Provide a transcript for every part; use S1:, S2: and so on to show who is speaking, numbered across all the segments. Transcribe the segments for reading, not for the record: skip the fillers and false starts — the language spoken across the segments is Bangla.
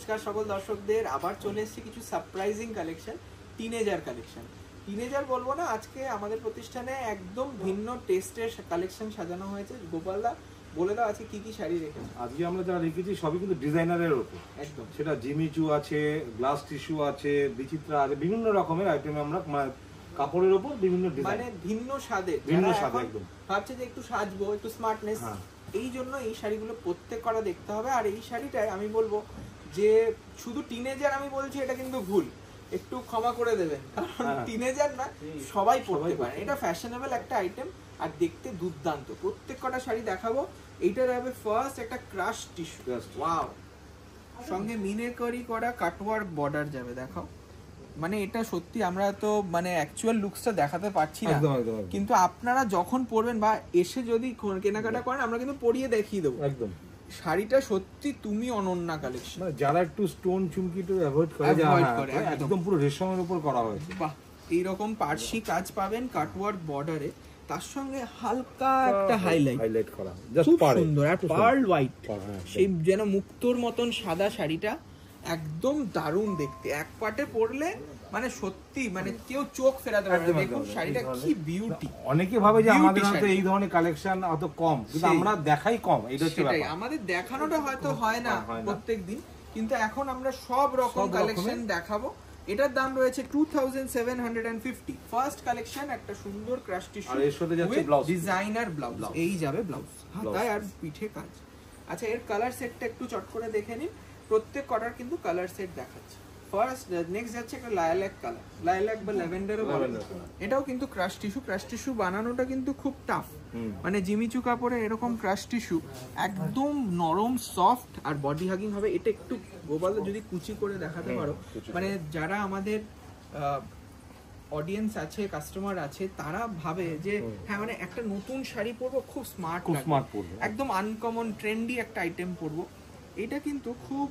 S1: নমস্কার সকল দর্শকদের, আবার চলে এসেছি কিছু surprising collection, teenager collection. Teenager বলবো না, আজকে আমাদের প্রতিষ্ঠানে একদম ভিন্ন টেস্টের কালেকশন সাজানো হয়েছে। গোপালদা বলে দাও আজকে কি কি শাড়ি রেখেছে।
S2: আজকে আমরা যা রেখেছি সবই কিন্তু ডিজাইনারের উপর,
S1: একদম
S2: সেটা জিমিচু আছে, গ্লাস টিস্যু আছে, বিচিত্রা আছে, বিভিন্ন রকমের আইটেম আমরা কাপড়ের উপর বিভিন্ন ডিজাইন,
S1: মানে ভিন্ন স্বাদে,
S2: ভিন্ন স্বাদে একদম
S1: ভাবছে যে একটু সাজবো, একটু স্মার্টনেস, এই জন্য এই শাড়িগুলো প্রত্যেক করা দেখতে হবে। আর এই শাড়িটায় আমি বলবো যে শুধু টিনেজার আমি বলছি এটা কিন্তু ভুল, একটু ক্ষমা করে দেবেন, কারণ টিনেজার না সবাই পরতে পারে, এটা ফ্যাশনেবল একটা আইটেম আর দেখতে দুর্দান্ত। প্রত্যেক কটা শাড়ি দেখাবো। এইটা যাবে ফার্স্ট একটা ক্রাশ টিস্যু, ওয়াও, সঙ্গে মিনেকারি করা কাটওয়ার্ক বর্ডার যাবে, দেখাও। মানে এটা সত্যি আমরা তো মানে অ্যাকচুয়াল লুকসটা দেখাতে পারছি না, কিন্তু আপনারা যখন পরবেন বা এসে যদি কেনাকাটা করেন আমরা কিন্তু পরিয়ে দেখিয়ে দেবো।
S2: একদম
S1: শাড়িটা সত্যি তুমি অনন্যা কালেকশন,
S2: মানে যারা একটু স্টোন চুমকি একটু অ্যাভয়েড করে, একদম পুরো রেশমের উপর করা হয়েছে।
S1: বাহ, এইরকম পার্সি কাজ পাবেন কাটওয়ার্ক বর্ডারে, তার সঙ্গে হালকা একটা হাইলাইট করা, জাস্ট সুন্দর আর পার্ল হোয়াইট, সেই যেন মুক্তোর মতন সাদা শাড়িটা একদম দারুণ দেখতে। এক পাটে পরলে মানে সত্যি মানে কেউ চোখ ফেরাতে পারবে না। দেখুন শাড়িটা কি বিউটি।
S2: অনেকে ভাবে যে আমাদের হাতে এই ধরনের কালেকশন অত কম, কিন্তু আমরা দেখাই কম, এটা হচ্ছে ব্যাপার।
S1: আমাদের দেখানোটা হয়তো হয় না প্রত্যেকদিন, কিন্তু এখন আমরা সব রকম কালেকশন দেখাবো। এটার দাম রয়েছে 2750। ফার্স্ট কালেকশন একটা সুন্দর ক্রাশ টিস্যু,
S2: আর এর সাথে যাচ্ছে ব্লাউজ,
S1: ডিজাইনার ব্লাউজ, এই যাবে ব্লাউজ, হাতায় আর পিঠে কাজ। আচ্ছা, এর কালার সেটটা একটু চট করে দেখে নিন। প্রত্যেক কটার কিন্তু কালার সেট দেখাচ্ছে। ফার্স্ট নেক্সট যাচ্ছে একটা লাইল্যাক কালার, লাইল্যাক বা ল্যাভেন্ডারও বলেন, এটাও কিন্তু ক্রাশ টিস্যু। ক্রাশ টিস্যু বানানোটা কিন্তু খুব টাফ, মানে জিমিচু কাপড়ে এরকম ক্রাশ টিস্যু একদম নরম সফট আর বডি হাগিং হবে। এটা একটু গোপাল যদি কুচি করে দেখাতে পারো, মানে যারা আমাদের অডিয়েন্স আছে, কাস্টমার আছে, তারা ভাবে যে হ্যাঁ মানে একটা নতুন শাড়ি পরবো, খুব স্মার্ট পরবো, একদম আনকমন ট্রেন্ডি একটা আইটেম পরবো। এটা কিন্তু খুব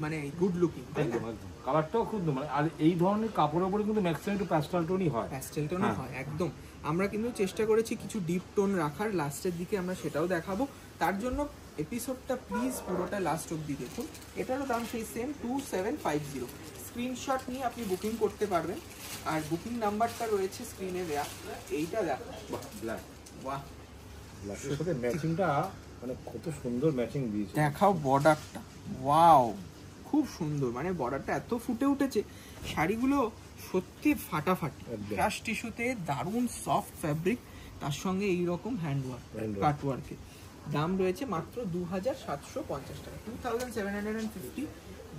S1: মানে গুড লুকিং,
S2: একদম একদম কালারটাও খুব মানে, আর এই ধরনের কাপড়ের উপরে কিন্তু ম্যাক্সিমাম একটু প্যাস্টেল টোনই হয়,
S1: প্যাস্টেল টোনই হয় একদম। আমরা কিন্তু চেষ্টা করেছি কিছু ডিপ টোন রাখার, লাস্টের দিকে আমরা সেটাও দেখাবো। তার জন্য এপিসোডটা প্লিজ পুরোটা লাস্ট অবধি দেখুন। এটারও দাম সেই সেম 2750। স্ক্রিনশট নিয়ে আপনি বুকিং করতে পারবেন, আর বুকিং নাম্বারটা রয়েছে স্ক্রিনে দেয়া। এইটা দেখো,
S2: ব্ল্যাক,
S1: বাহ,
S2: ব্ল্যাকের সাথে ম্যাচিংটা মানে কত সুন্দর ম্যাচিং দিয়েছে।
S1: দেখাও বর্ডারটা, ওয়াও, খুব সুন্দর, মানে বর্ডারটা এত ফুটে উঠেছে। শাড়িগুলো সত্যি ফাটাফাটি, ক্রাশ টিস্যুতে দারুণ সফট ফ্যাব্রিক, তার সঙ্গে এইরকম হ্যান্ডওয়ার্ক কাটওয়ার্কে। দাম রয়েছে মাত্র 2750 টাকা, 2750।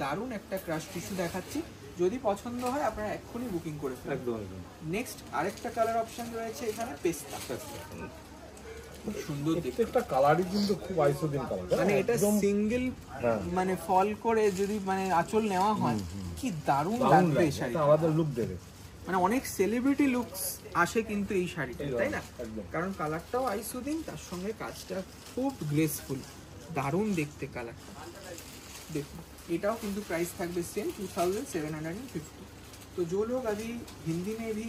S1: দারুণ একটা ক্রাশ টিস্যু দেখাচ্ছি, যদি পছন্দ হয় আপনারা এক্ষুনি বুকিং করে ফেলুন।
S2: একদম একদম।
S1: নেক্সট আরেকটা কালার অপশন রয়েছে এখানে, পেস্তা, খুব সুন্দর দেখতে।
S2: একটা কালারই কিন্তু খুব আইসোদিন কালার,
S1: মানে এটা সিঙ্গেল মানে ফল করে যদি মানে আঁচল নেওয়া হয় কি দারুণ লাগবে শাড়িটা,
S2: আমাদের লুক দেবে।
S1: মানে অনেক সেলিব্রিটি লুকস আসে কিন্তু এই শাড়িটা, তাই না? কারণ কালারটাও আইসুদিং, তার সঙ্গে কাজটা খুব গ্রেসফুল, দারুণ দেখতে কালারটা। দেখুন এটাও কিন্তু प्राइस থাকবে सेम 2750। तो जो लोग अभी हिंदी में भी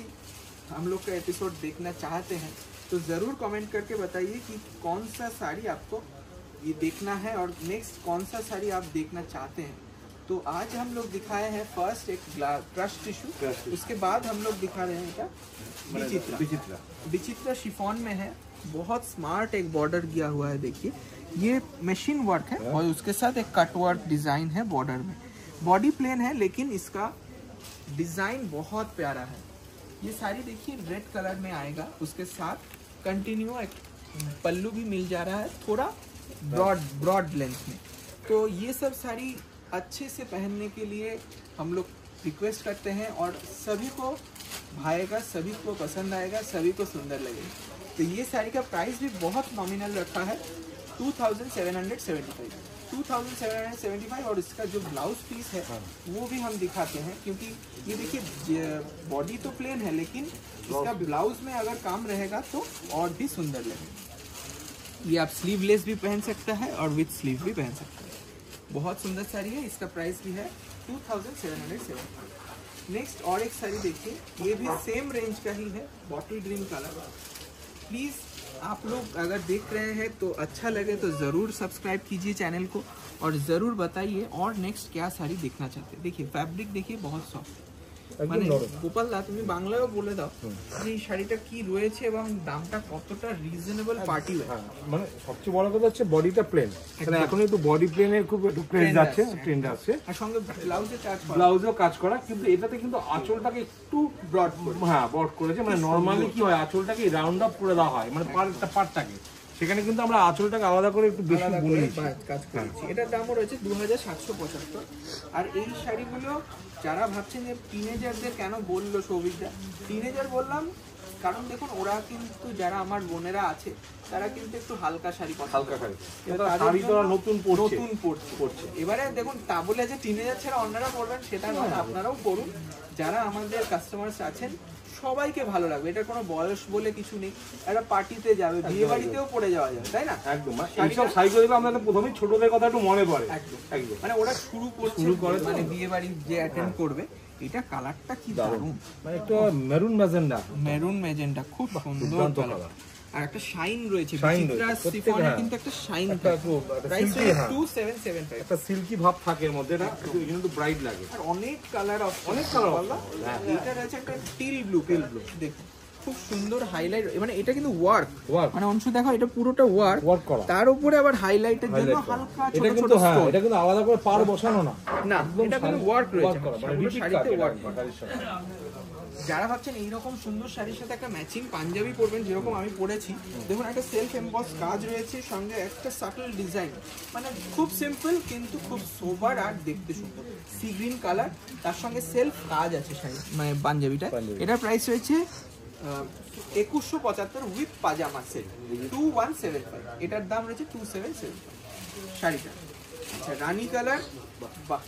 S1: हम लोग का एपिसोड देखना चाहते हैं तो ज़रूर कमेंट करके बताइए कि कौन सा साड़ी आपको ये देखना है और नेक्स्ट कौन सा साड़ी आप देखना चाहते हैं। तो आज हम लोग दिखाए हैं फर्स्ट एक क्रश टिश्यू, उसके बाद हम लोग दिखा रहे हैं क्या विचित्रा शिफॉन में है, बहुत स्मार्ट एक बॉर्डर किया हुआ है। देखिए ये मशीन वर्क है और उसके साथ एक कट वर्क डिजाइन है बॉर्डर में। बॉडी प्लेन है लेकिन इसका डिजाइन बहुत प्यारा है। ये साड़ी देखिए रेड कलर में आएगा, उसके साथ कंटिन्यू एक पल्लू भी मिल जा रहा है, थोड़ा ब्रॉड लेंथ में। तो ये सब साड़ी अच्छे से पहनने के लिए हम लोग रिक्वेस्ट करते हैं और सभी को भाएगा, सभी को पसंद आएगा, सभी को सुंदर लगेगा। तो ये साड़ी का प्राइस भी बहुत नॉमिनल रखा है, 2775 और इसका जो ब्लाउज पीस है वो भी हम दिखाते हैं, क्योंकि ये देखिए बॉडी तो प्लेन है लेकिन इसका ब्लाउज में अगर काम रहेगा तो और भी सुंदर लगेगा। ये आप स्लीवलेस भी पहन सकता है और विथ स्लीव भी पहन सकता है। बहुत सुंदर साड़ी है, इसका प्राइस भी है 2775। नेक्स्ट और एक साड़ी देखिए, ये भी सेम रेंज का ही है, बॉटल ग्रीन कलर। प्लीज़ आप लोग अगर देख रहे हैं तो अच्छा लगे तो ज़रूर सब्सक्राइब कीजिए चैनल को और जरूर बताइए और नेक्स्ट क्या साड़ी देखना चाहते हैं। देखिए फैब्रिक देखिए बहुत सॉफ्ट, মানে গোপাল দা তুমি বাংলায়ও বলে দাও যে এই শাড়িটা কি রয়েছে এবং দামটা কতটা রিজনেবল পার্টি ওয়্যার।
S2: মানে সবচেয়ে বড় কথা হচ্ছে বডিটা প্লেন, মানে এখন একটু বডি প্লেনের খুব একটু ট্রেন্ড যাচ্ছে, ট্রেন্ড আসছে,
S1: আর সঙ্গে
S2: ব্লাউজও কাজ করা, কিন্তু এটাতে কিন্তু আঁচলটাকে একটু ব্রড, হ্যাঁ ব্রড করেছে। মানে নরমালি কি হয় আঁচলটাকে রাউন্ড আপ করে দেওয়া হয়, মানে পার্টটাকে, সেখানে কিন্তু আমরা আঁচলটাকে আলাদা করে একটু বেশি বুনেছি,
S1: কাজ করেছি। এটার দামও রয়েছে 2775। আর এই শাড়িগুলো যারা ভাবছেন যে টিনেজারদের কেন বললো সৌভিকদা, টিনেজার বললাম কারণ দেখুন ওরা কিন্তু যারা আমার বোনেরা আছে তারা কিন্তু একটু হালকা শাড়ি পছন্দ,
S2: হালকা শাড়ি তো নতুন
S1: পড়ছে। এবারে দেখুন তা বলে যে টিনেজার ছাড়া অন্যরা পড়বেন সেটা নয়, আপনারাও পড়ুন। যারা আমাদের কাস্টমার্স আছেন সবাইকে ভালো লাগবে, এটা কোনো বয়স বলে কিছু নেই, একটা পার্টিতে যাবে, বিয়ে বাড়িতেও পড়ে যাওয়া যাবে, তাই না?
S2: একদম। এইসব শাড়িগুলো দেখলে আমাদের প্রথমেই ছোটদের কথা একটু মনে পড়ে,
S1: একদম। মানে ওরা শুরু করে মানে বিয়ে বাড়ি যে অ্যাটেন্ড করবে। এটা কালারটা কি দারুণ,
S2: মানে একটু মেরুন ম্যাজেন্ডা,
S1: খুব সুন্দর কালার। আর একটা শাইন রয়েছে, বিচিত্রা সিফনে কিন্তু একটা শাইন, প্রাইস 2775।
S2: একটা সিল্কি ভাব থাকে এর মধ্যে, এটা কিন্তু ব্রাইট লাগে।
S1: আর অনেক কালার এটা রয়েছে একটা টিল ব্লু, দেখুন খুব সুন্দর হাইলাইট, মানে এটা কিন্তু ওয়ার্ক, মানে অংশ দেখো এটা পুরোটা ওয়ার্ক করা, তার উপরে আবার হাইলাইটের জন্য হালকা ছোট ছোট স্টোন।
S2: এটা কিন্তু আলাদা করে পার বসানো না,
S1: এটা কিন্তু ওয়ার্ক রয়েছে, মানে শাড়িতে ওয়ার্ক। যারা ভাবছেন এইরকম সুন্দর শাড়ির সাথে একটা ম্যাচিং পাঞ্জাবি পরবেন যেরকম আমি পরেছি, দেখুন একটা সেলফ এমবস কাজ রয়েছে, সঙ্গে একটা সাটল ডিজাইন, মানে খুব সিম্পল কিন্তু খুব সোবার আর দেখতে সুন্দর। সি গ্রিন কালার, তার সঙ্গে সেলফ কাজ আছে শাড়ি মানে পাঞ্জাবিটা। এটার প্রাইস রয়েছে 2175 উইথ পাজামা সেট, 2175। এটার দাম রয়েছে 2775 শাড়িটা। আচ্ছা রানী কালার, বাহ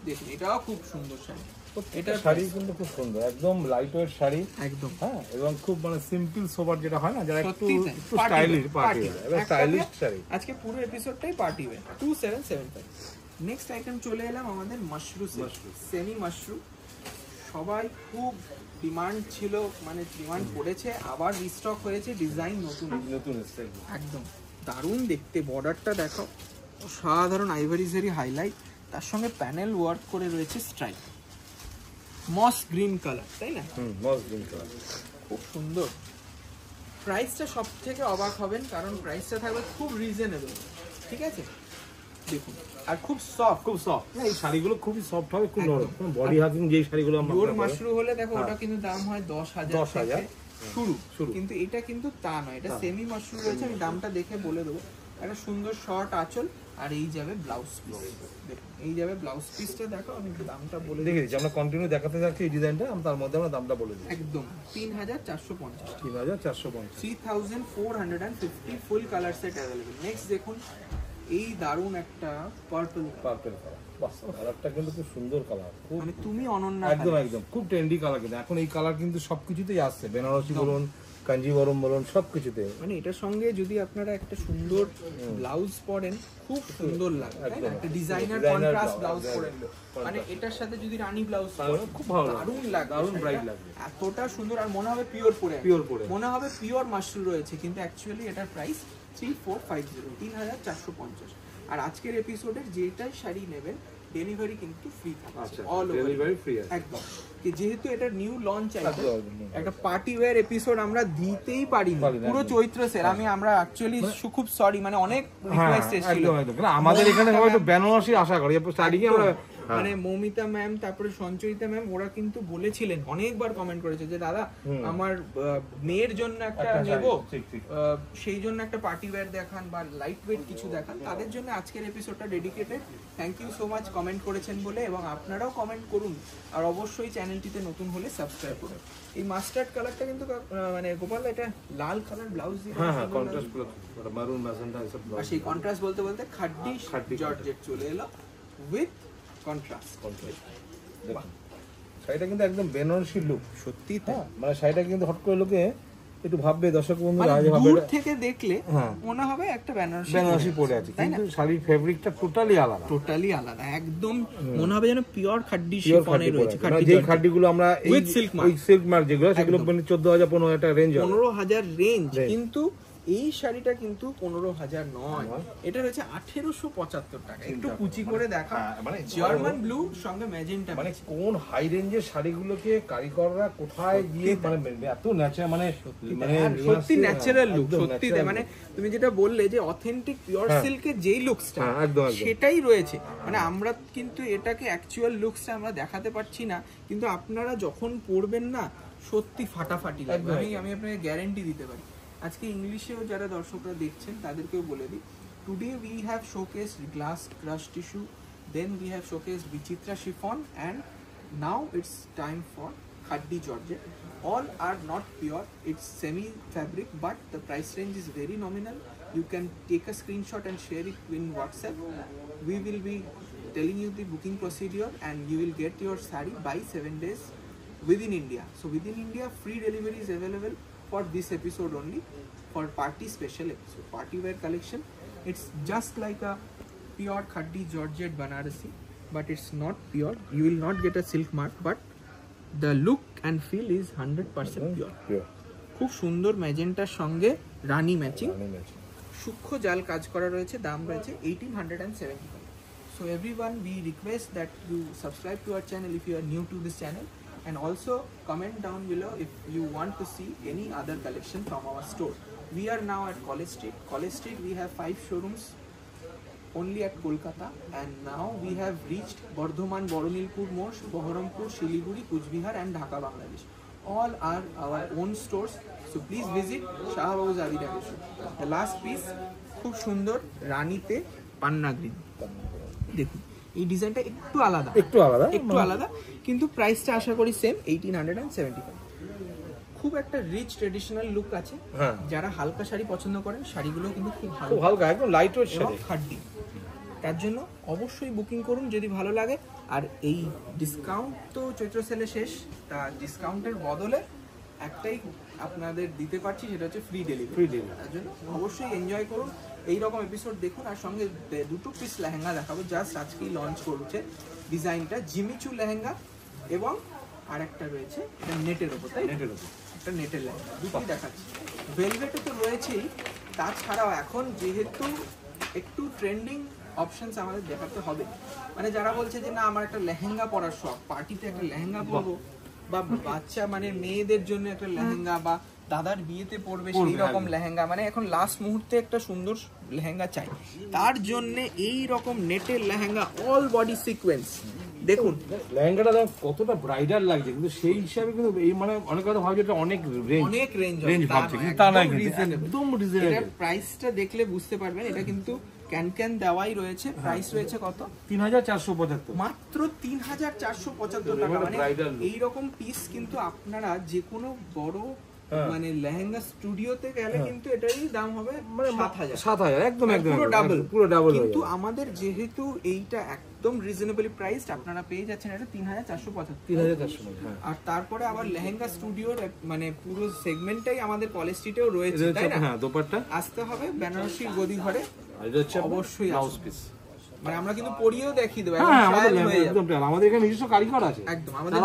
S1: দেখুন এটাও খুব সুন্দর শাড়ি।
S2: এটা শাড়ি কিন্তু খুব সুন্দর, একদম লাইট ওয়েট শাড়ি,
S1: একদম।
S2: হ্যাঁ, এবং খুব মানে সিম্পল সোবার যেটা হয় না, যারা একটু স্টাইলিশ পার্টি, স্টাইলিশ শাড়ি।
S1: আজকে পুরো এপিসোডটাই পার্টি ওয়্যার, 2775। নেক্সট আইটেম চলে এলাম আমাদের মাশরু সেমি মাশরু। সবাই খুব ডিমান্ড ছিল, মানে ডিমান্ড পড়েছে, আবার রিস্টক হয়েছে, ডিজাইন নতুন একদম দারুণ দেখতে। বর্ডারটা দেখো, সাধারণ আইভরি জারি হাইলাইট, তার সঙ্গে প্যানেল ওয়ার্ক করে রয়েছে স্ট্রাইপ, মস গ্রিন কালার, তাই না?
S2: মস গ্রিন কালার
S1: খুব সুন্দর। প্রাইসটা সব থেকে অবাক হবেন কারণ প্রাইসটা থাকবে খুব রিজনেবল, ঠিক আছে? দেখুন আর খুব সফট,
S2: না এই শাড়িগুলো খুবই সফট হবে, খুব নরম, বডি হাগিং যে শাড়িগুলো আমরা
S1: পিওর মাশরু হলে দেখো ওটা কিন্তু দাম হয় 10,000 শুরু, কিন্তু এটা কিন্তু তা নয়, এটা সেমি মাশরু রয়েছে। আমি দামটা দেখে বলে দেবো। একটা সুন্দর শর্ট আঁচল, আর এই যাবে ব্লাউজ পিস, দেখুন এই যাবে ব্লাউজ পিসটা, দেখো আমি দামটা বলে
S2: দেখে দিচ্ছি, আমরা কন্টিনিউ দেখাতে যাচ্ছি এই ডিজাইনটা, আমরা তার মধ্যে আমরা দামটা বলে দিই।
S1: একদম 3450,
S2: 3450,
S1: 3450 full colour set available. Next দেখুন এই দারুন একটা পার্পল
S2: কালার, বাহ কালারটা কিন্তু খুব সুন্দর কালার,
S1: মানে তুমি অনন্য,
S2: একদম খুব ট্রেন্ডি কালার। কিন্তু এখন এই কালার কিন্তু সবকিছুতেই আসছে, বেনারসি বলুন, কাঞ্জিবরম বলুন, সবকিছুতে।
S1: মানে এটার সঙ্গে যদি আপনারা একটা সুন্দর ব্লাউজ পরেন খুব সুন্দর লাগে, একটা ডিজাইনার কন্ট্রাস্ট ব্লাউজ পরেন, মানে এটার সাথে যদি রানী ব্লাউজ পরেন খুব ভালো, দারুণ লাগে, দারুণ ব্রাইট লাগে, এতটা সুন্দর। আর মনে হবে পিওর পরে, মনে হবে পিওর মাশরু রয়েছে, কিন্তু অ্যাকচুয়ালি এটার প্রাইস 3450, 3450। আর আজকের এপিসোডে যেটাই শাড়ি নেবেন ডেলিভারি কিন্তু ফ্রি থাকছে, অল ওভার
S2: ডেলিভারি ফ্রি আছে।
S1: একদম, যেহেতু এটা নিউ লঞ্চ আইটেম, একটা পার্টি ওয়্যার এপিসোড আমরা দিতেই পারি পুরো চৈত্র সেল। আমরা অ্যাকচুয়ালি খুব সরি, মানে অনেক রিকোয়েস্ট এসেছিল,
S2: আমাদের এখানে সবাই তো বেনারসি আশা করি, শাড়ি কি আমরা
S1: মানে মৌমিতা ম্যাম তারপরে সঞ্চয়িতা ম্যাম ওরা কিন্তু বলেছিলেন, অনেকবার কমেন্ট করেছে যে দাদা আমার মেয়ের জন্য একটা নেব, সেই জন্য একটা পার্টি ওয়্যার দেখান বা লাইট ওয়েট কিছু দেখান। তাদের জন্য আজকের এপিসোডটা dedicated. Thank you so much comment করেছেন বলে, এবং আপনারাও কমেন্ট করুন, আর অবশ্যই চ্যানেলটিতে নতুন হলে সাবস্ক্রাইব করুন। এই মাস্টার্ড কালারটা কিন্তু মানে গোপাল এটা লাল কালার ব্লাউজ দিয়ে,
S2: হ্যাঁ কন্ট্রাস্ট পুরো মারুন ম্যাজেন্টা এসব,
S1: আর সেই কন্ট্রাস্ট বলতে বলতে খাড্ডি জর্জেট চলে এলো উইথ কন্ট্রাস্ট।
S2: দেখুন শাড়িটা কিন্তু একদম বেনারসি লুক,
S1: সত্যি
S2: মানে শাড়িটা কিন্তু হট করে লোকে একটু ভাববে, দর্শক বন্ধুরা
S1: দূর থেকে দেখলে মনে হবে একটা বেনারসি
S2: পরে আছে, কিন্তু শাড়ির ফেব্রিকটা টোটালি আলাদা,
S1: একদম মনে হবে যেন পিওর খাড্ডি শিফনে রয়েছে।
S2: যে খাড্ডিগুলো আমরা এই সিল্ক মার্ক যেগুলো, সেগুলো 14,000 15,000 টাকা রেঞ্জ,
S1: 15,000 রেঞ্জ, কিন্তু এই শাড়িটা কিন্তু 15,000 নয়, এটা রয়েছে 1875 টাকা। একটু কুচি করে দেখা,
S2: মানে
S1: জার্মান ব্লু সঙ্গে ম্যাজেন্টা,
S2: মানে কোন হাই রেঞ্জের শাড়িগুলোকে কারিগররা কোথায় গিয়ে মানে এত ন্যাচারাল মানে
S1: সত্যি ন্যাচারাল লুক, সত্যি মানে তুমি যেটা বললে যে অথেন্টিক পিওর সিল্কের যেই লুকসটা সেটাই রয়েছে। মানে আমরা কিন্তু এটাকে অ্যাকচুয়াল লুকসটা আমরা দেখাতে পারছি না, কিন্তু আপনারা যখন পরবেন না সত্যি ফাটাফাটি লাগবে, আমি আপনাকে গ্যারান্টি দিতে পারি। আজকে ইংলিশেও যারা দর্শকরা দেখছেন তাদেরকেও বলে দিই, today we have showcased glass crush tissue, then we have showcased Bichitra chiffon, and now it's time for khaddi georgette. All are not pure, it's semi fabric, but the price range is very nominal. You can take a screenshot and share it in WhatsApp. We will be telling you the booking procedure and you will get your sari by 7 days within India. So within India, free delivery is available for this episode only, for party special episode, party wear collection. It's just like a pure khaddi georgette Banarasi, but it's not pure. You will not get a silk mark, but the look and feel is 100% pure. খুব সুন্দর ম্যাজেন্টার সঙ্গে রানী ম্যাচিং, সূক্ষ্ম জাল কাজ করা রয়েছে, দাম রয়েছে 1875. So everyone, we request that you subscribe to our channel if you are new to this channel, and also comment down below if you want to see any other collection from our store. We are now at College Street. College Street, we have 5 showrooms only at Kolkata, and now we have reached Bardhaman, Boronilpur, Mosh, Baharampur, Shiliguri, Kuchbihar and Dhaka, Bangladesh. All are our own stores, so please visit Shahababu Zavida Shop. The last piece, খুব সুন্দর রানীতে পান্না গ্রিন, দেখুন এই ডিজাইনটা একটু আলাদা, কিন্তু প্রাইসটা আশা করি সেম 1875. খুব একটা রিচ ট্রেডিশনাল লুক আছে, যারা হালকা শাড়ি পছন্দ করেন, শাড়িগুলো কিন্তু খুব হালকা, একদম লাইট ওয়েট শাড়ি, খাড্ডি, তার জন্য অবশ্যই বুকিং করুন যদি ভালো লাগে। আর এই ডিসকাউন্ট তো চৈত্র সেলে শেষ, তা ডিসকাউন্টের বদলে একটাই আপনাদের দিতে পারছি, সেটা হচ্ছে ফ্রি ডেলিভারি। তার জন্য অবশ্যই এনজয় করুন, এইরকম এপিসোড দেখুন। আর সঙ্গে 2 পিস লেহেঙ্গা দেখাবো, জাস্ট আজকেই লঞ্চ করছে ডিজাইনটা, জিমিচু লেহেঙ্গা, এবং আর একটা রয়েছে এটা নেটের ওপর, একটা নেটের লেহেঙ্গা, দুটোই দেখাচ্ছি। ভেলভেটে তো রয়েছেই, তাছাড়াও এখন যেহেতু একটু ট্রেন্ডিং অপশনস আমাদের দেখাতে হবে, মানে যারা বলছে যে না আমার একটা লেহেঙ্গা পরার শখ, পার্টিতে একটা লেহেঙ্গা পরবো, বা বাচ্চা মানে মেয়েদের জন্য একটা লেহেঙ্গা, বা দাদার বিয়েতে পরবে সেই রকম লেহেঙ্গা, মানে এখন লাস্ট মুহূর্তে একটা সুন্দর লেহেঙ্গা চাই, তার জন্য এই রকম নেটের লেহেঙ্গা অল বডি সিকোয়েন্স। দেখুন
S2: লেহেঙ্গাটা কতটা ব্রাইডাল লাগছে, কিন্তু সেই হিসাবে কিন্তু এই মানে অনেক কথা ভাবছে এটা অনেক রেঞ্জ ভাবছে, কিন্তু তা না, একদম রিজনেবল।
S1: প্রাইসটা দেখলে বুঝতে পারবেন, এটা কিন্তু ক্যান দেওয়াই রয়েছে। প্রাইস রয়েছে কত?
S2: 3475,
S1: মাত্র 3475 টাকা। মানে এইরকম পিস কিন্তু আপনারা যে কোনো বড় মানে লেহেঙ্গা স্টুডিওতে গেলে কিন্তু এটারই দাম হবে মানে 7000
S2: একদম
S1: পুরো ডাবল। কিন্তু আমাদের যেহেতু এইটা একদম রিজনেবলি প্রাইসড, আপনারা পেয়ে যাচ্ছেন এটা 3475। আর তারপরে আবার লেহেঙ্গা স্টুডিওর মানে পুরো সেগমেন্টটাই আমাদের কলেজ স্ট্রিটেও রয়েছে, তাই না?
S2: হ্যাঁ, দোপাট্টা
S1: আসতে হবে বেনারসি গদি ঘরে,
S2: এটা হচ্ছে
S1: অবশ্যই
S2: ব্লাউজ পিস,
S1: মানে আমরা কিন্তু পরিয়েও দেখিয়ে দেব,
S2: আমাদের এখানে নিজস্ব কারিগর আছে,
S1: একদম আমাদের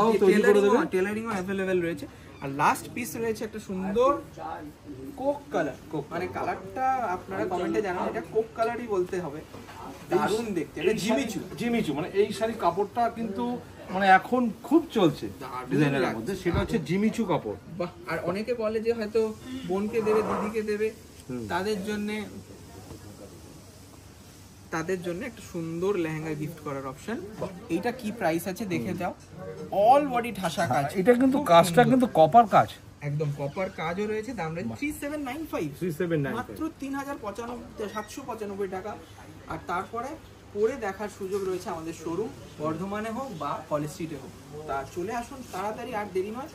S1: টেলারিংও अवेलेबल রয়েছে। আর লাস্ট পিস রয়েছে একটা সুন্দর কোক কালার, মানে কালারটা আপনারা কমেন্টে জানান, এটা কোক কালারই বলতে হবে, দারুণ দেখতে। এটা
S2: জিমিচু মানে এই শাড়ির কাপড়টা কিন্তু মানে এখন খুব চলছে ডিজাইনের মধ্যে, সেটা হচ্ছে জিমিচু কাপড়।
S1: বাহ। আর অনেকে বলে যে হয়তো বোনকে দেবে, দিদিকে দেবে, তাদের জন্য একটা সুন্দর লেহেঙ্গা গিফট করার অপশন। এইটা কি প্রাইস আছে দেখে দাও, অল বডি ঠাসা কাজ,
S2: এটা কিন্তু কাজটা কিন্তু কপার কাজ,
S1: একদম কপার কাজও রয়েছে। দাম রয়েছে 3795, মাত্র 3795 টাকা। আর তারপরে পরে দেখার সুযোগ রয়েছে আমাদের শোরুম, বর্ধমানে হোক বা কলেজ স্ট্রিটে হোক, তা চলে আসুন তাড়াতাড়ি, আর দেরি নয়।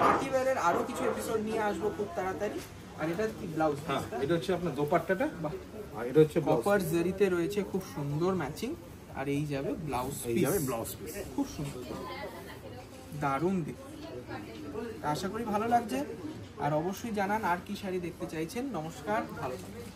S1: পার্টি ওয়্যারের আরো কিছু এপিসোড নিয়ে আসবো খুব তাড়াতাড়ি। আর এটা কি ব্লাউজ,
S2: এটা হচ্ছে আপনার দোপাট্টাটা, আর এটা হচ্ছে
S1: কপার জরিতে রয়েছে খুব সুন্দর ম্যাচিং, আর এই যাবে ব্লাউজ পিস, খুব সুন্দর, দারুণ দিক। আশা করি ভালো লাগছে, আর অবশ্যই জানান আর কি শাড়ি দেখতে চাইছেন। নমস্কার, ভালো থাকবেন।